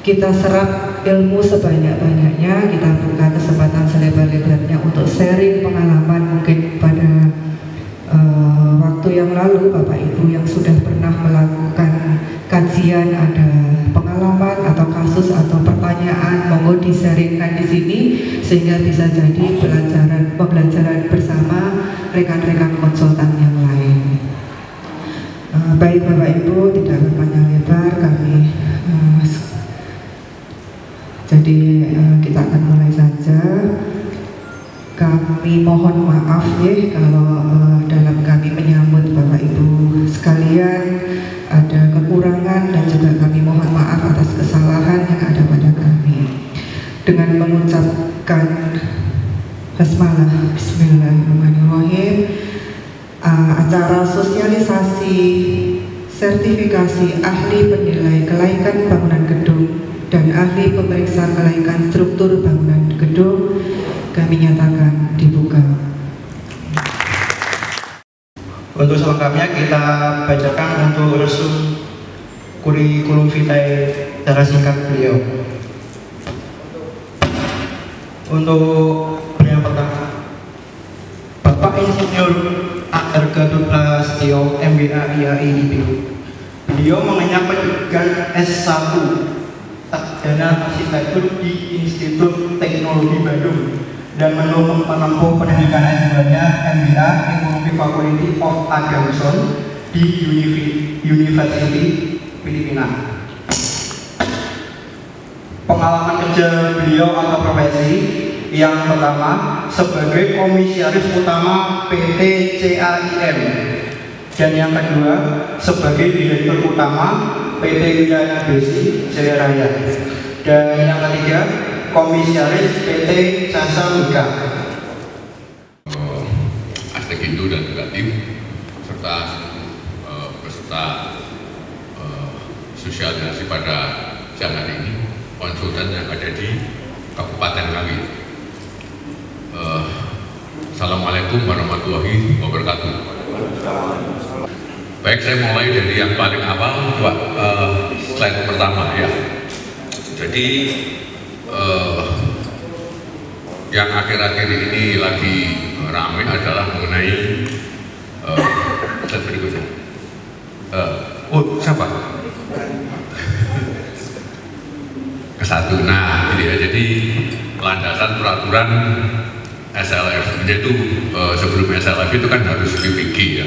kita serap ilmu sebanyak-banyaknya, kita buka kesempatan selebar-lebarnya untuk sharing pengalaman mungkin pada waktu yang lalu Bapak Ibu yang sudah pernah melakukan kajian, ada pengalaman atau kasus atau pertanyaan, monggo di-sharingkan di sini sehingga bisa jadi pembelajaran bersama rekan-rekan konsultan yang lain. Baik Bapak Ibu, tidak berpanjang lebar, kami jadi kita akan mulai saja. Kami mohon maaf ya kalau dalam kami menyambut Bapak Ibu sekalian ada kekurangan, dan juga kami mohon maaf atas kesalahan yang ada pada kami. Dengan mengucapkan basmalah, bismillahirrahmanirrahim, acara sosialisasi sertifikasi ahli penilai kelaikan bangunan gedung dan ahli pemeriksa kelaikan struktur bangunan gedung kami nyatakan dibuka. Untuk selengkapnya kita bacakan untuk resum kurikulum vitae secara singkat beliau. Untuk yang pertama, Bapak Insinyur Akbar Gatot Prastyo MBA IAI IPU. Beliau mengenyam pendidikan S1 Sarjana Arsitektur di Institut Teknologi Bandung dan menempuh pendidikan S2-nya MBA Ekonomi Faculty of Agamson di University Filipina. Pengalaman kerja beliau atau profesi: yang pertama sebagai komisaris utama PT CAIM, dan yang kedua sebagai direktur utama PT Wijaya Besi Jaya Raya, dan yang ketiga komisaris PT Jasa Mega. Aspek Indo dan juga tim serta peserta sosialisasi pada siang hari ini, konsultan yang ada di Kabupaten Ngawi. Assalamualaikum warahmatullahi wabarakatuh. Baik, saya mulai dari yang paling awal, slide pertama ya. Jadi yang akhir-akhir ini lagi ramai adalah mengenai slide berikutnya. Siapa? Kesatu. Nah, ini ya. Jadi landasan peraturan SLF, yaitu sebelum SLF itu kan harus PPG ya.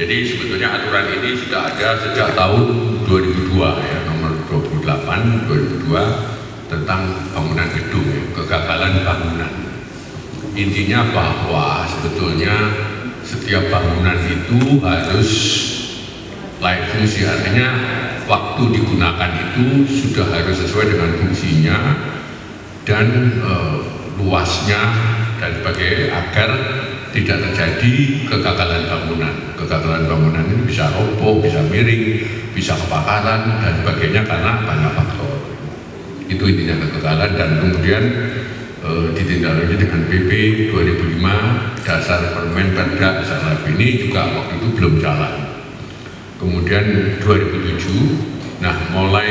Jadi sebetulnya aturan ini sudah ada sejak tahun 2002 ya, nomor 28 2002 tentang bangunan gedung, kegagalan bangunan. Intinya bahwa sebetulnya setiap bangunan itu harus layak fungsi, artinya waktu digunakan itu sudah harus sesuai dengan fungsinya dan luasnya dan sebagainya, agar tidak terjadi kegagalan bangunan. Kegagalan bangunan ini bisa roboh, bisa miring, bisa kebakaran dan sebagainya karena banyak faktor. Itu intinya kegagalan, dan kemudian ditindaklanjuti dengan PP 2005 dasar Permen Perda SLF ini juga waktu itu belum jalan. Kemudian 2007, nah mulai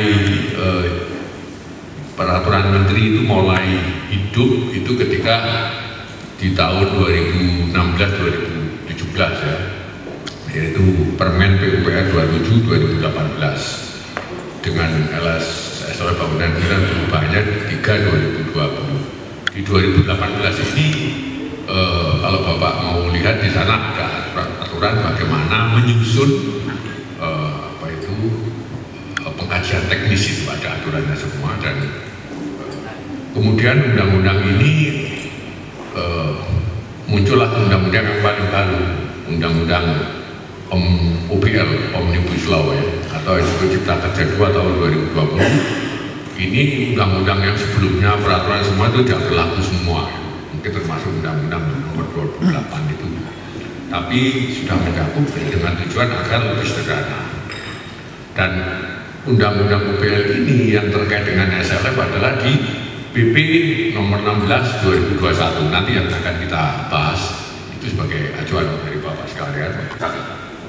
peraturan menteri itu mulai hidup itu ketika di tahun 2016-2017 ya, yaitu Permen PUPR 27 2018 dengan SLF bangunan perubahannya 3 2020. Di 2018 ini kalau Bapak mau lihat di sana ada aturan bagaimana menyusun pengkajian teknis itu, ada aturannya semua. Dan kemudian undang-undang ini muncullah undang-undang yang paling baru, undang-undang OPL, Omnibus Law ya, atau Cipta Kerja 2 tahun 2020. Ini undang-undang yang sebelumnya peraturan semua itu tidak berlaku semua, mungkin termasuk undang-undang nomor 28 itu, tapi sudah mencakup dengan tujuan agar lebih sederhana. Dan undang-undang OPL ini yang terkait dengan SLF adalah di PP nomor 16 2021, nanti yang akan kita bahas itu sebagai acuan dari Bapak sekalian.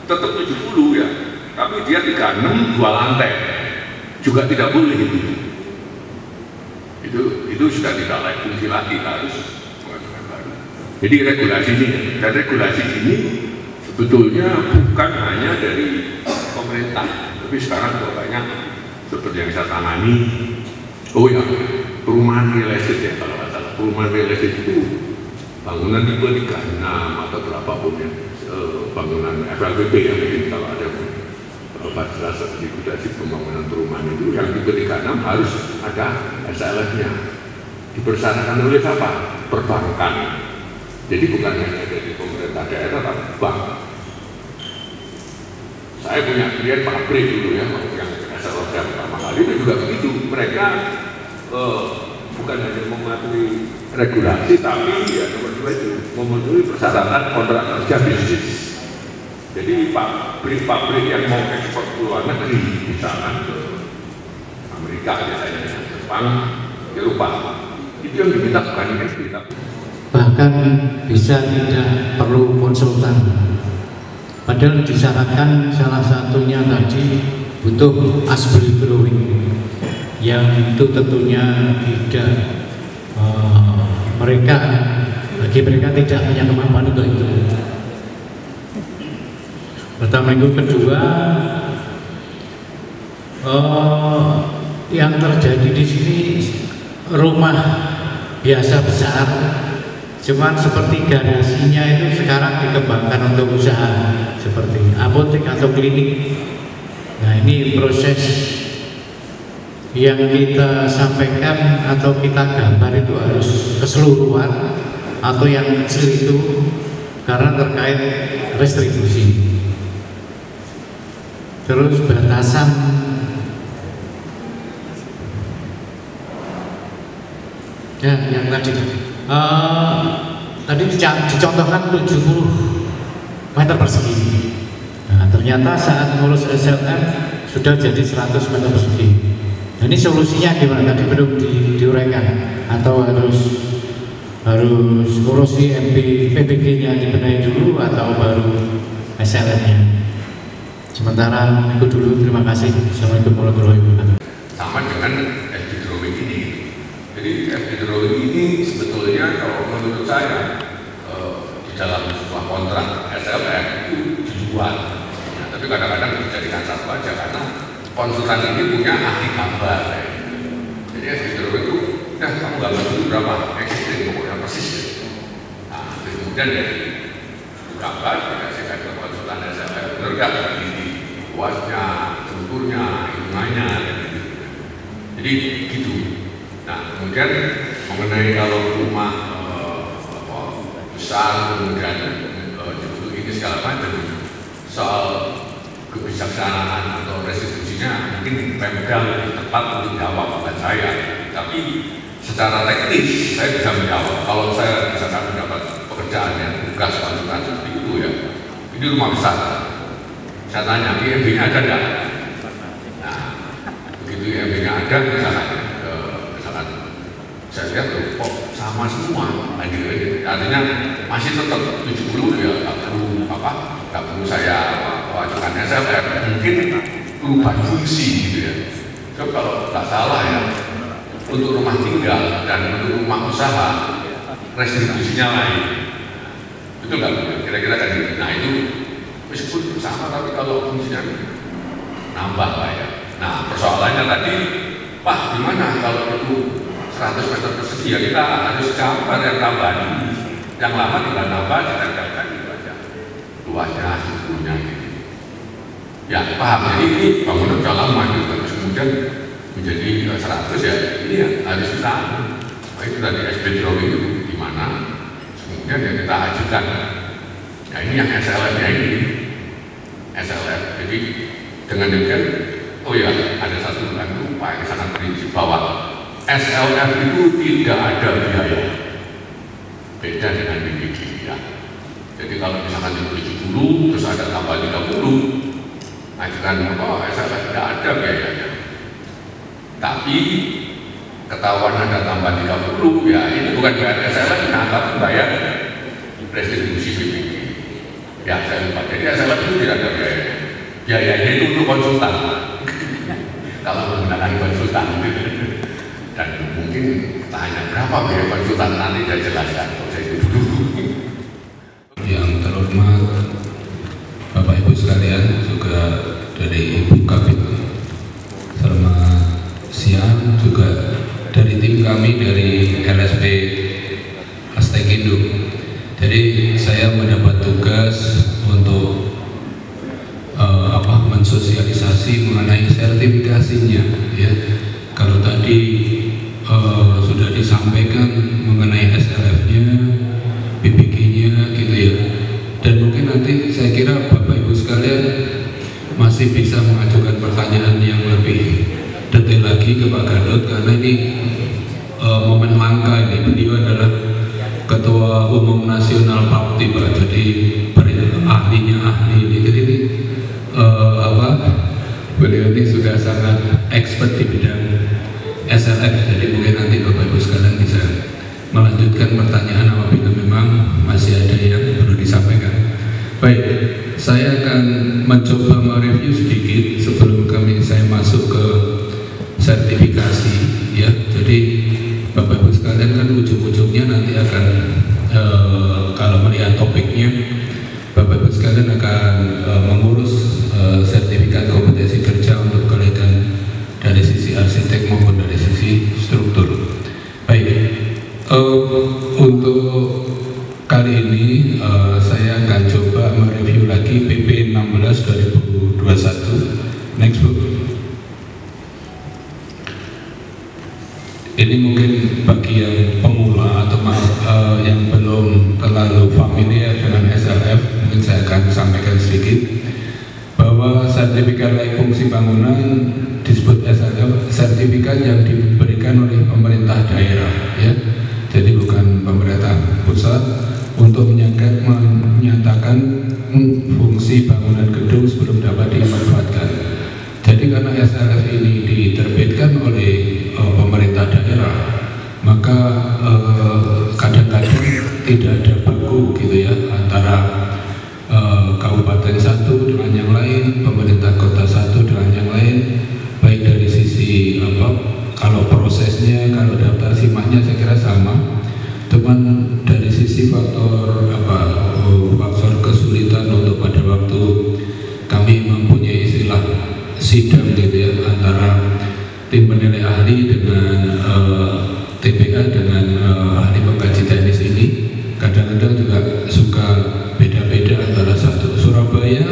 Tetap 70 ya, tapi dia 36 2 lantai juga tidak boleh gitu. Itu sudah tidak layak fungsi lagi, harus mengajukan baru. Jadi regulasi ini, dan regulasi ini sebetulnya bukan hanya dari pemerintah, tapi sekarang banyak seperti yang saya tangani. Oh ya, perumahan real estate ya, kalau nggak salah, perumahan real estate itu bangunan tipe 36 atau berapapun ya, bangunan FLPP ya, mungkin kalau ada jelas regulasi pembangunan perumahan itu yang tipe 36 harus ada SLF-nya. Dipersyaratkan oleh siapa? Perbankan. Jadi bukan hanya dari pemerintah daerah, tapi bank. Saya punya klien pabrik dulu ya, yang SLF yang pertama kali itu juga begitu. Mereka bukan hanya mematuhi regulasi, tapi ya nomor 2 itu memenuhi persyaratan kontrak kerja bisnis. Jadi pabrik yang mau ekspor ke luar negeri, misalnya ke Amerika, misalnya Jepang, Eropa, itu yang diminta bukan ini, bahkan bisa tidak perlu konsultan. Padahal disyaratkan salah satunya tadi butuh asbel drawing, yang itu tentunya tidak bagi mereka tidak punya kemampuan untuk itu. Pertama itu, kedua yang terjadi di sini rumah biasa besar, cuman seperti garasinya itu sekarang dikembangkan untuk usaha seperti apotek atau klinik. Nah, ini proses yang kita sampaikan atau kita gambar itu harus keseluruhan atau yang kecil itu karena terkait restribusi. Terus batasan ya, yang tadi dicontohkan 70 meter persegi. Nah, ternyata saat ngurus SLM sudah jadi 100 meter persegi. Nah, ini solusinya gimana? Tadi belum diuraikan, atau harus ngurusi PBG-nya dibenahi dulu atau baru SLM-nya? Sementara itu dulu, terima kasih. Assalamualaikum warahmatullahi wabarakatuh. Sama dengan FD drawing ini. Jadi FD drawing ini sebetulnya kalau menurut saya di dalam sebuah kontrak SLM itu dibuat. Nah, tapi kadang-kadang dijadikan satu aja karena konsultan ini punya ahli gambar. Jadi FD drawing itu, kamu gambar itu berapa? Existing, pokoknya persis. Nah, kemudian dari gambar dikasihkan ke konsultan SLM, benar nggak begini luasnya, strukturnya, hitungannya, jadi gitu. Nah, kemudian mengenai kalau rumah besar, kemudian ini segala macam, soal kebijaksanaan atau restitusinya mungkin Pemda lebih tepat untuk jawab, bukan saya. Tapi secara teknis saya bisa menjawab. Kalau saya misalkan mendapat pekerjaan yang tugas konsultan seperti itu ya, ini rumah besar. Saya tanya, IMB-nya ada enggak? Nah, begitu IMB-nya ada, misalkan saya lihat kok sama semua. Artinya masih tetap 70 ya, nggak perlu saya wajukan SLM. Mungkin perubahan fungsi gitu ya. So, kalau nggak salah ya, untuk rumah tinggal dan untuk rumah usaha restitusinya lain. Itu nggak kira-kira kan gitu. Nah, itu meskipun sama, tapi kalau fungsinya nambah lah ya. Nah, persoalannya tadi, Pak, gimana kalau itu 100 meter persegi ya, kita harus gambar yang tambahan. Yang lama tinggal nambah, ditempelkan gitu aja. Luasnya, strukturnya gitu. Ya, paham. Jadi ini bangunan udah lama gitu, terus kemudian menjadi 100 ya, ini ya harus kita. Itu tadi SB drawing itu gimana? Kemudian ya kita ajukan. Nah, ini yang SLF-nya ini. SLF. Jadi dengan demikian, oh ya, ada satu lupa yang sangat prinsip bahwa SLF itu tidak ada biaya. Beda dengan BPG ya. Jadi kalau misalkan itu 70 terus ada tambah 30, ajukan SLF tidak ada biayanya. Tapi ketahuan ada tambah 30 ya, ini bukan bayar SLF, tapi bayar restitusi BPG. Ya, saya lupa. Jadi SLF itu tidak ada biaya. Biayanya itu untuk konsultan. Kalau menggunakan konsultan dan mungkin tanya berapa biaya konsultan nanti saya jelaskan. Saya itu dulu. Yang terhormat Bapak Ibu sekalian, juga dari Ibu Kabit, selamat siang, juga dari tim kami dari LSP Astegindo. Jadi saya mendapat tugas untuk mensosialisasi mengenai sertifikasinya, ya. Kalau tadi sudah disampaikan mengenai SLF-nya, BPG-nya, gitu ya. Dan mungkin nanti saya kira Bapak Ibu sekalian masih bisa mengajukan pertanyaan yang lebih detail lagi ke Pak Gatot, karena ini momen langka ini. Beliau adalah Ketua Umum Nasional Papti, Pak. Jadi ahlinya ahli ini. Jadi ini beliau ini sudah sangat expert di bidang SLF. Jadi mungkin nanti Bapak Ibu sekalian bisa melanjutkan pertanyaan apabila memang masih ada yang perlu disampaikan. Baik, saya akan mencoba mereview sedikit sebelum saya masuk ke sertifikasi, ya. Jadi Bapak Ibu sekalian kan ujung-ujungnya nanti akan kalau melihat topiknya, Bapak Ibu sekalian akan mengurus sertifikat kompetensi kerja untuk kalian dari sisi arsitek maupun dari sisi struktur. Baik, untuk kali ini saya akan coba mereview lagi PP 16 2021. Next, Bu. Ini mungkin bagi yang pemula atau yang belum terlalu familiar dengan SLF, mungkin saya akan sampaikan sedikit bahwa sertifikat layak fungsi bangunan disebut SLF, sertifikat yang diberikan oleh pemerintah daerah, ya. Jadi bukan pemerintah pusat, untuk menyatakan fungsi bangunan gedung sebelum dapat dimanfaatkan. Jadi karena SLF ini diterbitkan oleh pemerintah daerah, maka kadang-kadang tidak ada baku, gitu ya, antara kabupaten satu dengan yang lain, pemerintah kota satu dengan yang lain, baik dari sisi kalau prosesnya, kalau daftar simaknya saya kira sama, cuman dari sisi faktor faktor kesulitan untuk pada waktu kami mempunyai istilah sidang, gitu ya, antara tim penilai ahli dengan TPA dengan ahli pengkaji teknis ini kadang-kadang juga suka beda-beda antara satu. Surabaya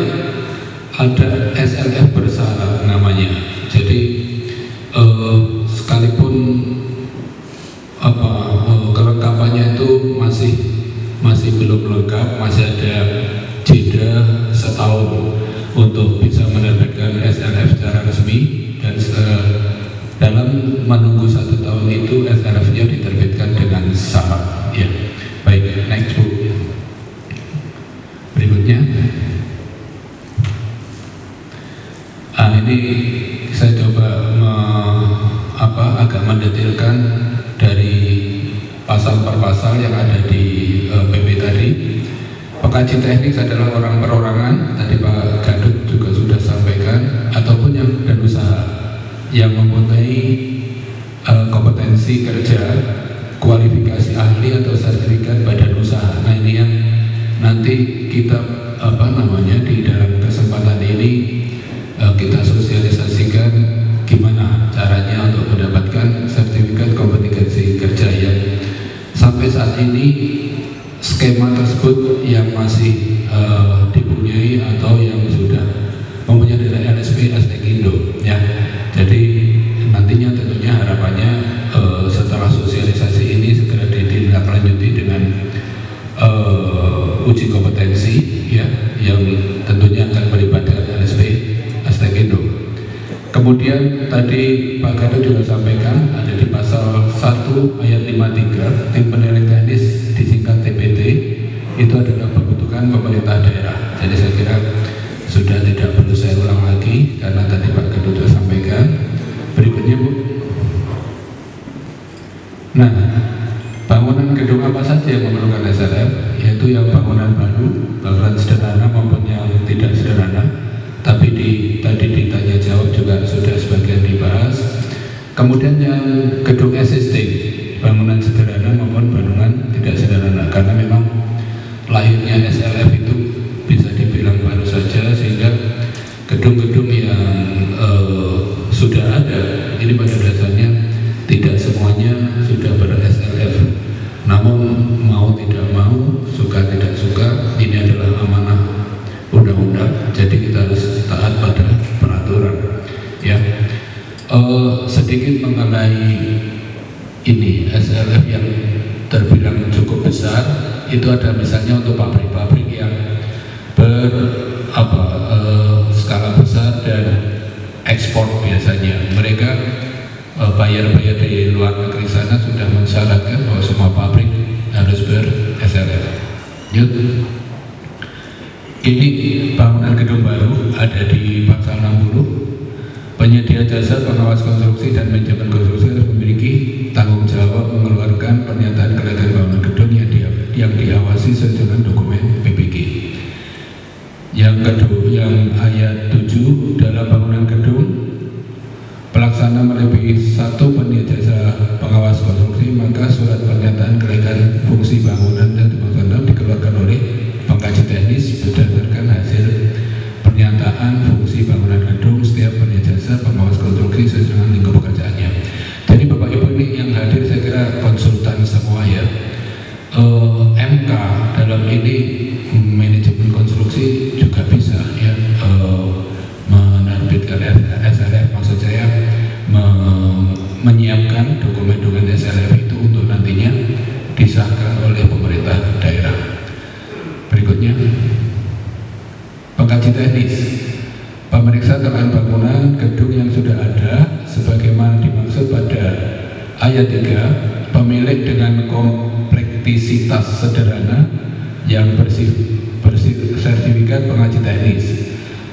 ada SLF bersyarat namanya. Jadi sekalipun kelengkapannya itu masih belum lengkap, masih ada jeda setahun untuk bisa menerbitkan SLF secara resmi, dan dalam menunggu 1 tahun itu SLF-nya diterbitkan dengan syarat, ya. Baik, next, Bu. Berikutnya, ini saya coba agak mendetailkan dari pasal per pasal yang ada di PP tadi. Pengkaji teknis adalah orang perorangan, tadi Pak Gatot juga sudah sampaikan, ataupun yang dan usaha yang mempunyai kompetensi kerja, kualifikasi ahli atau sertifikat badan usaha. Nah, ini yang nanti kita di dalam kesempatan ini kita sosialisasikan gimana caranya untuk mendapatkan sertifikat kompetensi kerja, ya. Sampai saat ini skema tersebut yang masih dipunyai atau yang sudah mempunyai dari LSP Astegindo, ya. Jadi nantinya tentunya harapannya setelah sosialisasi ini segera ditindaklanjuti dengan uji kompetensi, ya, yang tentunya akan melibatkan LSP Astegindo. Kemudian tadi Pak Gatot juga sampaikan ada di pasal 1 ayat 53, tim penilai teknis disingkat TPT itu adalah pembentukan pemerintah daerah. Jadi saya kira sudah tidak perlu saya ulang lagi karena tadi Pak Gatot sudah sampaikan. Berikutnya, Bu. Nah, bangunan gedung apa saja yang memerlukan SLF, yaitu yang bangunan baru, bangunan sederhana maupun yang tidak sederhana. Tapi tadi ditanya jawab juga sudah sebagian dibahas. Kemudian yang gedung SST, bangunan sederhana maupun bangunan tidak sederhana, karena memang lahirnya SLF itu bisa dibilang baru saja, sehingga gedung-gedung yang sudah ada ini pada dasarnya tidak semuanya sudah ber-SLF. Namun mau tidak mau, suka tidak suka, ini adalah amanah undang-undang, jadi kita harus taat pada peraturan. Ya, sedikit mengenai ini SLF yang terbilang cukup besar, itu ada misalnya untuk pabrik-pabrik yang skala besar dan ekspor biasanya. Mereka bayar-bayar di luar negeri sana sudah mensyaratkan bahwa semua pabrik harus ber-SLF. Ini bangunan gedung baru ada di pasal 60. Penyedia jasa pengawas konstruksi dan manajemen konstruksi harus memiliki tanggung jawab mengeluarkan pernyataan kelayakan bangunan gedung yang diawasi sesuai dengan dokumen PPG. Yang kedua, yang ayat 7, dalam bangunan gedung pelaksana melebihi satu penyedia jasa pengawas konstruksi, maka surat pernyataan kelayakan fungsi bangunan dan bangunan dikeluarkan oleh pengkaji teknis berdasarkan hasil pernyataan fungsi bangunan gedung setiap penyedia jasa pengawas konstruksi sesuai dengan lingkup pekerjaannya. Jadi Bapak Ibu ini yang hadir saya kira konsultan semua ya. MK dalam ini manajemen konstruksi juga bisa ya menerbitkan SLF, maksud saya menyiapkan dokumen-dokumen SLF itu untuk nantinya disahkan oleh pemerintah daerah. Berikutnya, pengkaji teknis, pemeriksa kelayakan bangunan gedung yang sudah ada sebagaimana dimaksud pada ayat 3, pemilik dengan kompleksitas sederhana yang bersertifikat pengkaji teknis,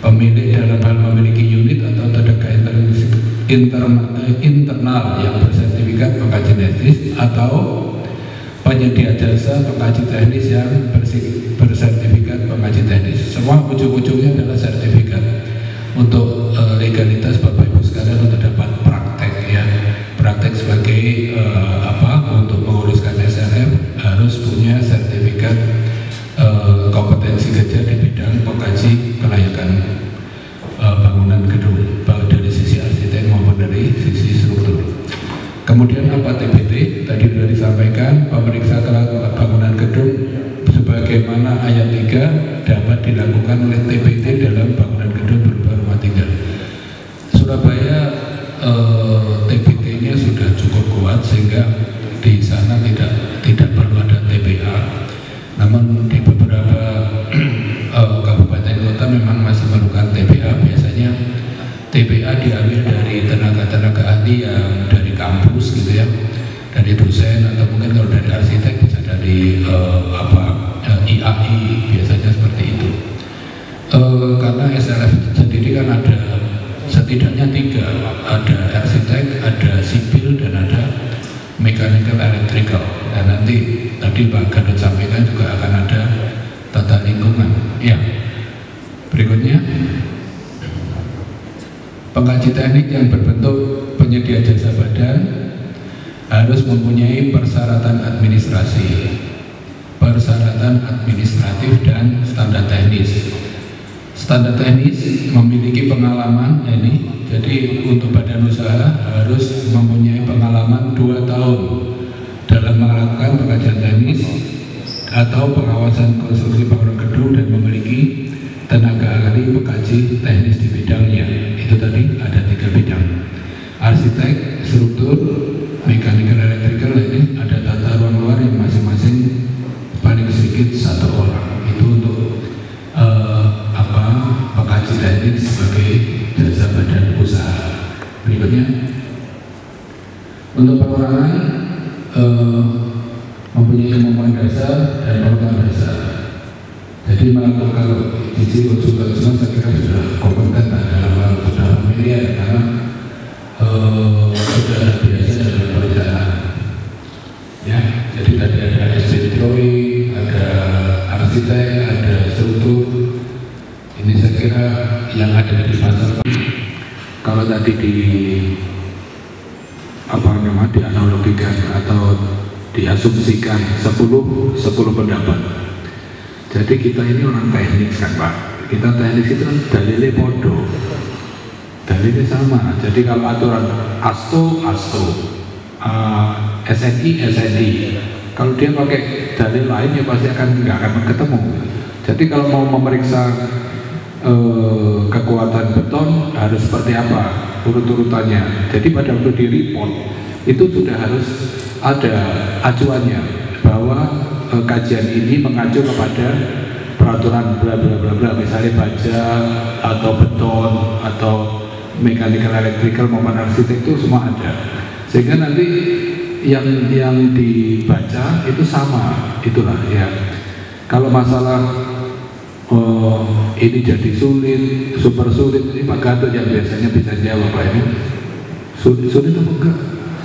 pemilik dalam hal memiliki unit atau tenaga internal yang bersertifikat pengkaji teknis, atau penyedia jasa pengkaji teknis yang bersertifikat pengkaji teknis. Semua ujung-ujungnya adalah sertifikat untuk legalitas Bapak Ibu sekalian untuk dapat praktek ya. Praktek sebagai untuk menguruskan SLF harus punya sertifikat kompetensi kerja di bidang pengkaji kelayakan bangunan gedung, baik dari sisi arsitek maupun dari sisi struktur. Kemudian apa TBT? Tadi sudah disampaikan, pemeriksa kelayakan bangunan gedung sebagaimana ayat 3 dapat dilakukan oleh TBT dalam bangunan gedung berupa rumah tinggal. Surabaya TBT-nya sudah cukup kuat sehingga di sana tidak perlu ada TBA. Namun di beberapa kabupaten kota memang masih memerlukan TBA. Biasanya TBA diambil dari tenaga-tenaga ahli yang dari kampus gitu ya, dari dosen, atau mungkin kalau dari arsitek bisa dari IAI, biasanya seperti itu. Karena SLF sendiri kan ada setidaknya 3, ada arsitek, ada sipil, dan ada mechanical electrical. Dan nanti tadi Pak Gadot sampaikan juga akan ada tata lingkungan. Ya, berikutnya pengkaji teknik yang berbentuk penyedia jasa badan harus mempunyai persyaratan administratif dan standar teknis. Standar teknis memiliki pengalaman ini, jadi untuk badan usaha harus mempunyai pengalaman 2 tahun dalam melakukan pengkajian teknis atau pengawasan konstruksi bangunan gedung dan memiliki tenaga ahli pengkaji teknis di bidangnya. Itu tadi ada 3 bidang: arsitek, struktur, mechanical electrical. Ini ada tata ruang luar yang masing-masing paling sedikit 1 orang. Itu untuk pengkaji teknik sebagai jasa badan usaha. Berikutnya, untuk perorangan mempunyai kemampuan dasar dan pengetahuan dasar. Jadi melakukan kalau sisi konsultan saya kira sudah kompeten dalam hal sudah familiar karena sudah biasa dalam perencanaan. Ya, jadi tadi ada estimate drawing, ada arsitek, ada struktur. Ini saya kira yang ada di pasar. Kalau tadi di dianalogikan atau diasumsikan 10 pendapat. Jadi kita ini orang teknik kan Pak, kita teknik itu kan dalilnya podo, dalilnya sama. Jadi kalau aturan ASTO, SNI, kalau dia pakai dalil lain ya pasti nggak akan ketemu. Jadi kalau mau memeriksa kekuatan beton harus seperti apa urut-urutannya. Jadi pada waktu di report itu sudah harus ada acuannya bahwa kajian ini mengacu kepada peraturan bla bla bla bla, misalnya baja atau beton atau mechanical electrical maupun arsitektur semua ada, sehingga nanti yang dibaca itu sama. Itulah ya. Kalau masalah ini jadi sulit, super sulit, ini Pak Gatot yang biasanya bisa jawab Pak ini. Sulit apa enggak?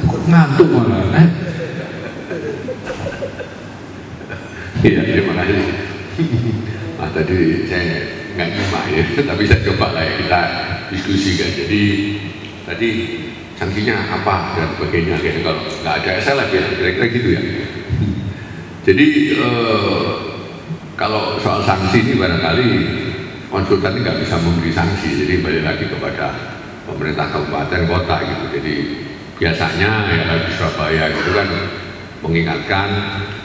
Ngantuk malah. Iya, terima kasih. Tadi saya nggak nyimak ya, tapi saya coba lah ya, kita diskusikan. Jadi tadi sanksinya apa dan sebagainya, kayak kalau nggak ada SLF ya, kira-kira gitu ya. Jadi kalau soal sanksi ini barangkali konsultan ini nggak bisa memberi sanksi, jadi balik lagi kepada pemerintah kabupaten kota gitu. Jadi biasanya ya di Surabaya itu kan mengingatkan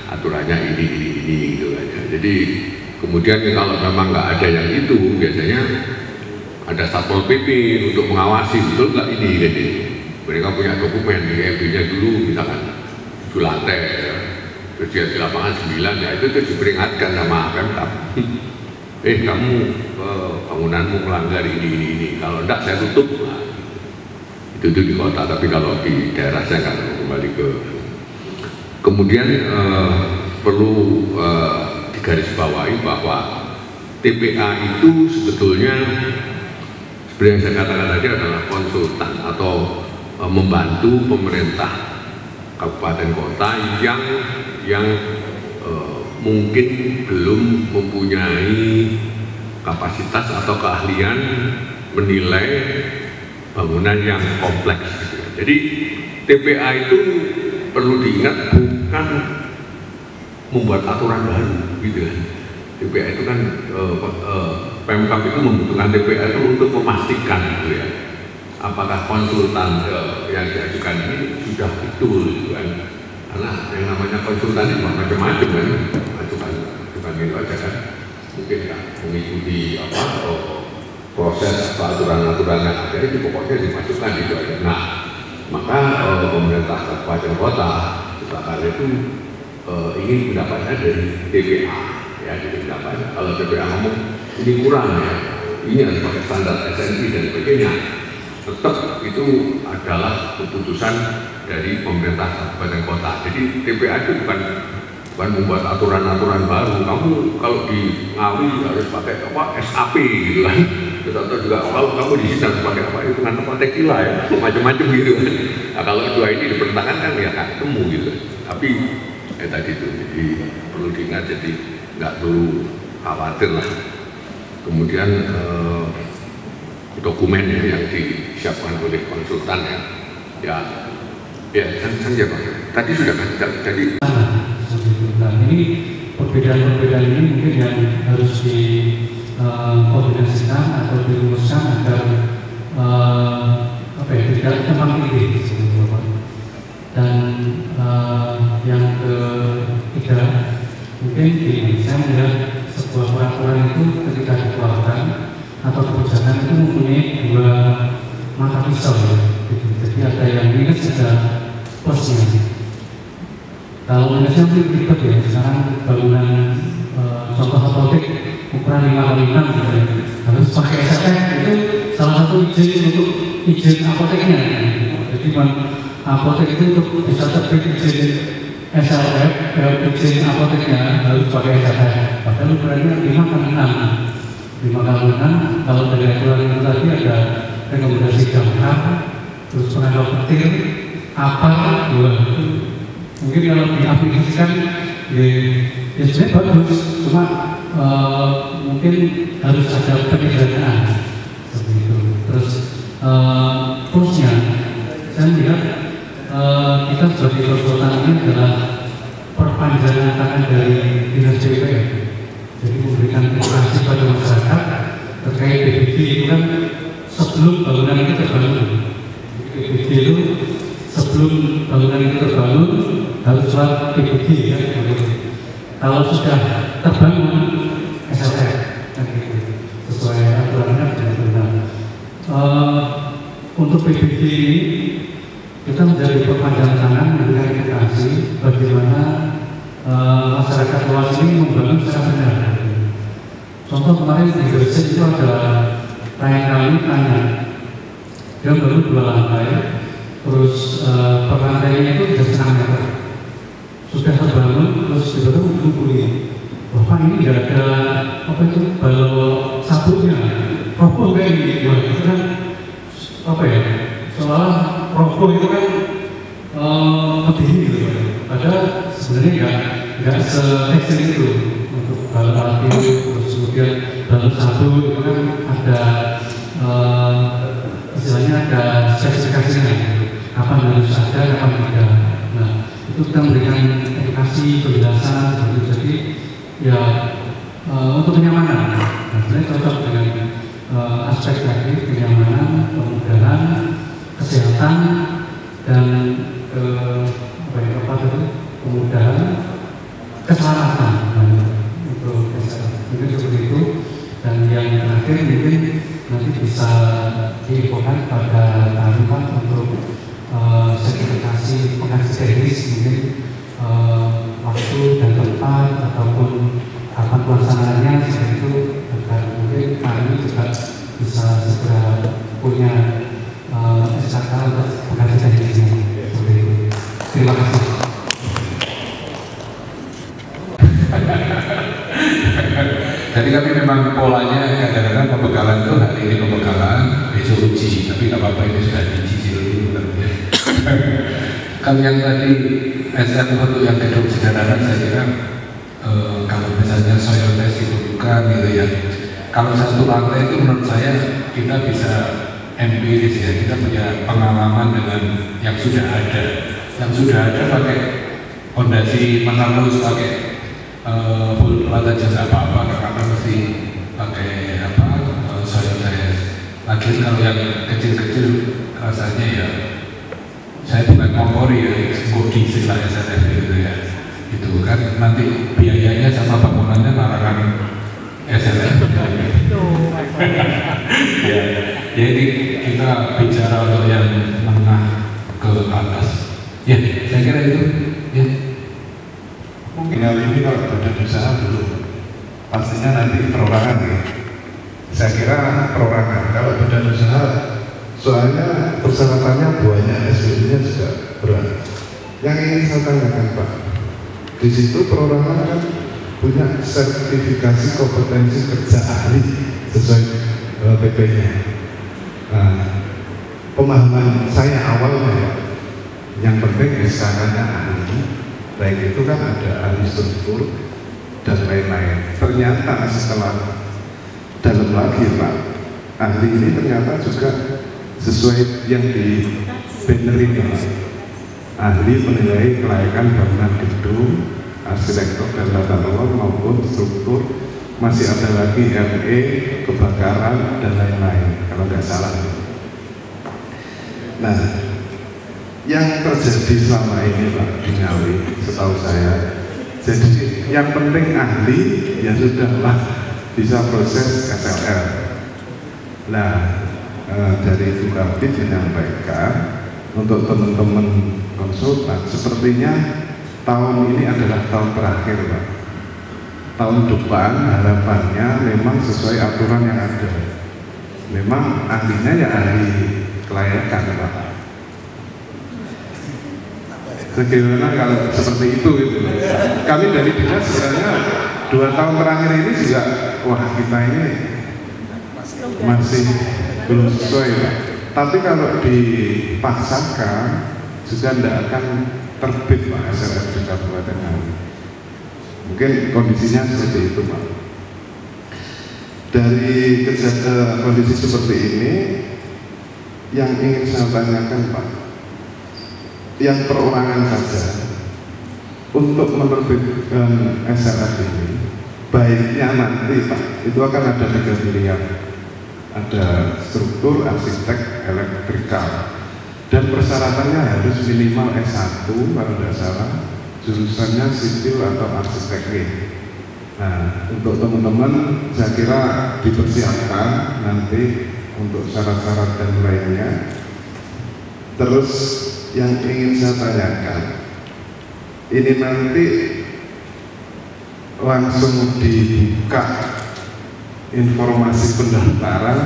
aturannya ini gitu aja. Jadi kemudian kalau memang nggak ada yang itu, biasanya ada Satpol PP untuk mengawasi betul nggak ini. Jadi mereka punya dokumen di EB-nya dulu, misalkan 7 lantai ya. Terus dia di lapangan 9 ya, itu diperingatkan sama Pemkab. Kamu bangunanmu melanggar ini. Kalau enggak saya tutup. Nah, itu di kota, tapi kalau di daerah saya nggak kembali ke. Kemudian perlu digarisbawahi bahwa TPA itu sebetulnya seperti yang saya katakan tadi adalah konsultan atau membantu pemerintah kabupaten kota yang mungkin belum mempunyai kapasitas atau keahlian menilai bangunan yang kompleks. Jadi TPA itu perlu diingat bukan membuat aturan baru gitu kan. TPA itu kan Pemkab itu membutuhkan TPA itu untuk memastikan gitu ya, apakah konsultan yang diajukan ini sudah betul gitu kan. Karena yang namanya konsultan itu macam-macam kan, ajukan itu aja kan, mungkin kan mengikuti proses aturan-aturan yang ada itu pokoknya dimasukkan gitu aja. Nah, maka pemerintah kabupaten kota misalkan itu ingin pendapatnya dari TPA ya, jadi pendapatnya. Kalau TPA ngomong ini kurang ya, ini harus pakai standar SNI dan sebagainya, tetap itu adalah keputusan dari pemerintah kabupaten kota. Jadi TPA itu bukan membuat aturan-aturan baru. Kamu kalau di Ngawi harus pakai SAP gitu kan. Atau juga kalau kamu di sini harus pakai itu kan tekila ya, macam-macam gitu kan. Nah, kalau dua ini diperintahkan kan ya nggak ketemu gitu. Tapi tadi itu jadi perlu diingat, jadi nggak perlu khawatir lah. Kemudian dokumen yang disiapkan oleh konsultan ya saja Pak. Tadi sudah kan jadi. Nah, ini perbedaan-perbedaan ini mungkin yang harus dikoordinasikan atau dirumuskan agar tidak teman ini. Dan yang ketiga, mungkin saya melihat sebuah peraturan itu ketika dikeluarkan atau kebijakan itu mempunyai dua mata pisau ya. Jadi ada yang minus, ada plusnya. Kalau minusnya mungkin ribet ya, sekarang bangunan contoh apotek ukuran 5x6 harus pakai SLF, itu salah satu izin untuk izin apoteknya. Jadi apotek itu untuk bisa terbit izin SLF, izin apoteknya harus pakai SLF. Padahal ukurannya 5x6. Kalau dari aturan itu tadi ada rekomendasi gambar, terus penanggal petir, apa dua. Mungkin kalau diaplikasikan ya sebenarnya bagus, cuma mungkin harus ada penyederhanaan seperti itu. Terus plusnya saya melihat kita sebagai konsultan ini adalah perpanjangan tangan dari dinas PUPR. Jadi memberikan edukasi pada masyarakat terkait PBB itu kan sebelum bangunan itu terbangun. PBB itu sebelum bangunan itu terbangun harus lewat PBB ya. Kalau sudah terbangun SLR sesuai aturannya benar-benar. Untuk PBB ini kita menjadi perpanjangan tangan memberikan edukasi bagaimana masyarakat luas ini membangun secara benar. Contoh kemarin di Gresik itu ada klien kami tanya, dia baru 2 lantai, terus per lantainya itu sudah 1,5 meter, sudah terbangun, terus tiba-tiba menghubungi, Bapak ini nggak ada apa itu balok sabuknya, roboh kayak gini, itu kan apa ya? Soalnya roboh itu kan lebih gitu, padahal sebenarnya nggak se-ekstrim itu untuk balok api, terus kemudian balok sabuk itu kan ada istilahnya ada spesifikasinya, kapan harus ada, kapan tidak. Nah itu kita memberikan edukasi, penjelasan, gitu. Jadi ya untuk kenyamanan, nah, sebenarnya cocok dengan aspek tadi kenyamanan, kemudahan, kesehatan dan kemudahan, keselamatan untuk mungkin seperti itu. Dan yang terakhir mungkin nanti bisa diinfokan pada kami Pak untuk sertifikasi pengaji teknis, mungkin waktu dan tempat ataupun kapan pelaksanaannya seperti itu, agar mungkin kami juga bisa segera punya SKK untuk pengaji teknisnya. Seperti itu. Terima kasih. Jadi kami memang polanya kadang-kadang pembekalan itu hari ini pembekalan, besok uji, tapi nggak apa-apa, ini sudah dicicil dulu kan. Kalau yang tadi SN untuk yang gedung sederhana, saya kira kalau misalnya soil test itu bukan gitu ya. Kalau satu lantai itu menurut saya kita bisa empiris ya, kita punya pengalaman dengan yang sudah ada. Yang sudah ada pakai fondasi menarus, pakai full pelata jasa apa-apa, karena mesti pakai soil test. Lagi kalau yang kecil-kecil rasanya ya, saya bukan kompori ya, bodi istilah SLF gitu ya, itu kan nanti biayanya sama bangunannya larangan SLF. Ya, jadi kita bicara untuk yang menengah ke atas. Ya, saya kira itu. Ya. Mungkin hal ini kalau badan usaha belum, pastinya nanti perorangan ya. Saya kira perorangan. Kalau badan usaha, soalnya persyaratannya banyak, SPP-nya juga berat. Yang ingin saya tanyakan Pak, di situ perorangan kan punya sertifikasi kompetensi kerja ahli sesuai PP-nya. Nah, pemahaman saya awalnya ya, yang penting SK-nya ahli. Baik itu kan ada ahli struktur dan lain-lain. Ternyata setelah dalam lagi Pak, ahli ini ternyata juga sesuai yang di banner ini, ahli menilai kelayakan bangunan gedung, arsitektur dan tata ruang maupun struktur, masih ada lagi ME, kebakaran dan lain-lain kalau nggak salah. Nah, yang terjadi selama ini Pak di Ngawi, setahu saya, jadi yang penting ahli ya sudahlah bisa proses SLR. Nah, dari itu kami menyampaikan untuk teman-teman konsultan, sepertinya tahun ini adalah tahun terakhir Pak. Tahun depan harapannya memang sesuai aturan yang ada. Memang ahlinya ya ahli kelayakan Pak. Bagaimana kalau seperti itu gitu. Kami dari dinas sebenarnya 2 tahun terakhir ini juga, wah kita ini masih belum sesuai Pak. Tapi kalau dipaksakan juga tidak akan terbit Pak SLF di Kabupaten Ngawi. Mungkin kondisinya seperti itu Pak. Dari kondisi seperti ini, yang ingin saya tanyakan Pak, yang perorangan saja untuk menerbitkan SLF ini baiknya nanti Pak itu akan ada 3 pilihan, ada struktur, arsitek, elektrikal, dan persyaratannya harus minimal S1 kalau tidak salah, jurusannya sipil atau arsitek. Nah, untuk teman-teman saya kira dipersiapkan nanti untuk syarat-syarat dan lainnya. Terus yang ingin saya tanyakan, ini nanti langsung dibuka informasi pendaftaran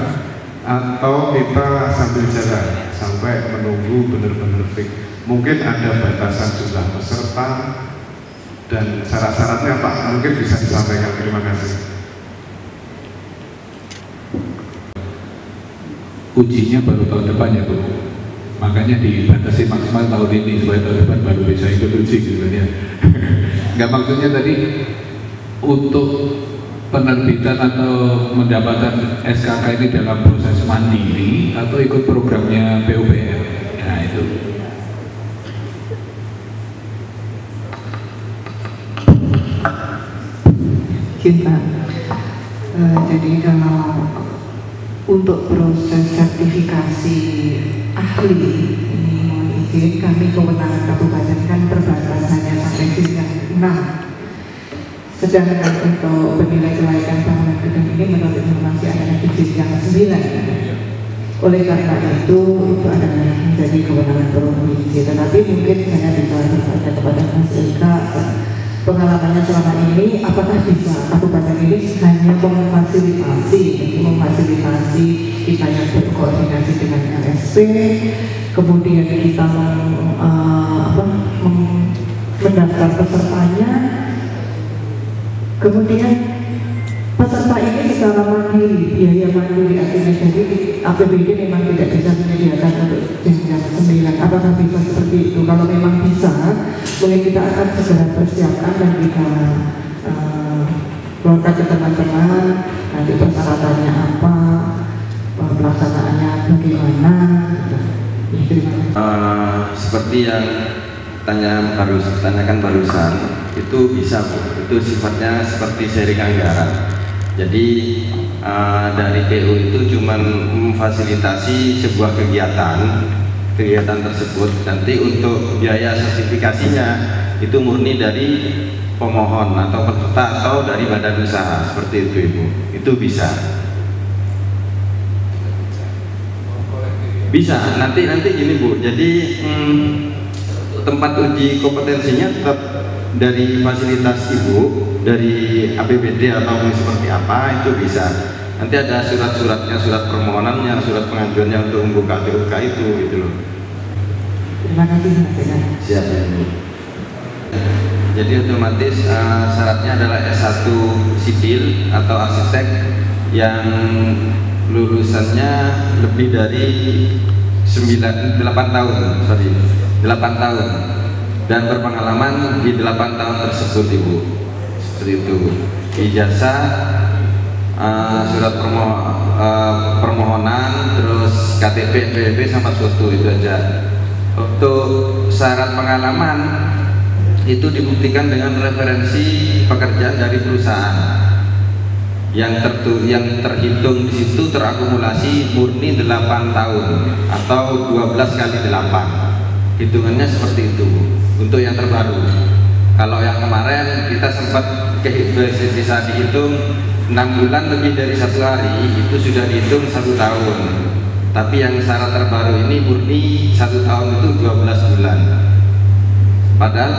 atau kita sambil jalan sampai menunggu benar-benar fix? Mungkin ada batasan jumlah peserta dan syarat-syaratnya Pak, mungkin bisa disampaikan. Terima kasih. Ujinya baru tahun depan ya Bu, makanya dibatasi maksimal tahun ini supaya tahun depan baru bisa ikut uji gitu ya. Nggak, maksudnya tadi untuk penerbitan atau mendapatkan SKK ini dalam proses mandiri atau ikut programnya PUPR. Nah itu. Cinta. Jadi kalau untuk proses sertifikasi ahli ini mohon izin, kami kewenangan kabupaten kan terbatas hanya sampai jenjang 6. Sedangkan untuk penilai kelaikan bangunan gedung ini menurut informasi ada di jenjang 9. Oleh karena itu adalah menjadi kewenangan provinsi. Tetapi mungkin saya bisa bertanya kepada Mas Eka, pengalamannya selama ini, apakah bisa kabupaten ini hanya memfasilitasi kita yang berkoordinasi dengan LSP, kemudian kita mendaftar pesertanya, kemudian peserta ini secara mandiri, biaya mandiri, artinya jadi APBD memang tidak bisa menyediakan untuk jenjang 9. Apakah bisa seperti itu? Kalau memang bisa, mungkin kita akan segera persiapkan dan kita keluarkan ke teman-teman nanti persyaratannya apa, pelaksanaannya bagaimana. Ya, terima kasih. Seperti yang tanyakan barusan, itu bisa Bu, itu sifatnya seperti sharing anggaran. Jadi dari PU itu cuma memfasilitasi sebuah kegiatan tersebut. Nanti untuk biaya sertifikasinya itu murni dari pemohon atau peserta atau dari badan usaha, seperti itu Ibu. Itu bisa nanti gini Bu. Jadi tempat uji kompetensinya tetap dari fasilitas Ibu, dari APBD atau seperti apa, itu bisa. Nanti ada surat-suratnya, surat permohonannya, surat pengajuannya untuk membuka TUK itu gitu loh. Terima kasih Mas Eka. Siap ya Bu. Jadi otomatis syaratnya adalah S1 sipil atau arsitek yang lulusannya lebih dari 8 tahun dan berpengalaman di 8 tahun tersebut Ibu. Seperti itu. Ijazah, surat permohonan, terus KTP, NPWP sama foto, itu aja. Untuk syarat pengalaman itu dibuktikan dengan referensi pekerjaan dari perusahaan yang terhitung di situ terakumulasi murni 8 tahun atau 12 kali 8. Hitungannya seperti itu untuk yang terbaru. Kalau yang kemarin kita sempat bisa dihitung 6 bulan lebih dari 1 hari, itu sudah dihitung 1 tahun. Tapi yang syarat terbaru ini murni 1 tahun itu 12 bulan. Padahal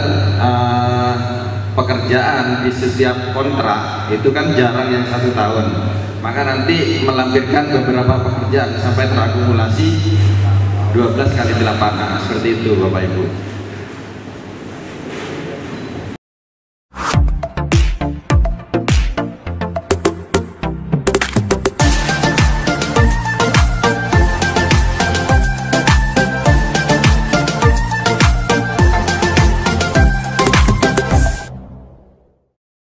pekerjaan di setiap kontrak itu kan jarang yang 1 tahun. Maka nanti melampirkan beberapa pekerjaan sampai terakumulasi 12 kali 8. Seperti itu Bapak Ibu.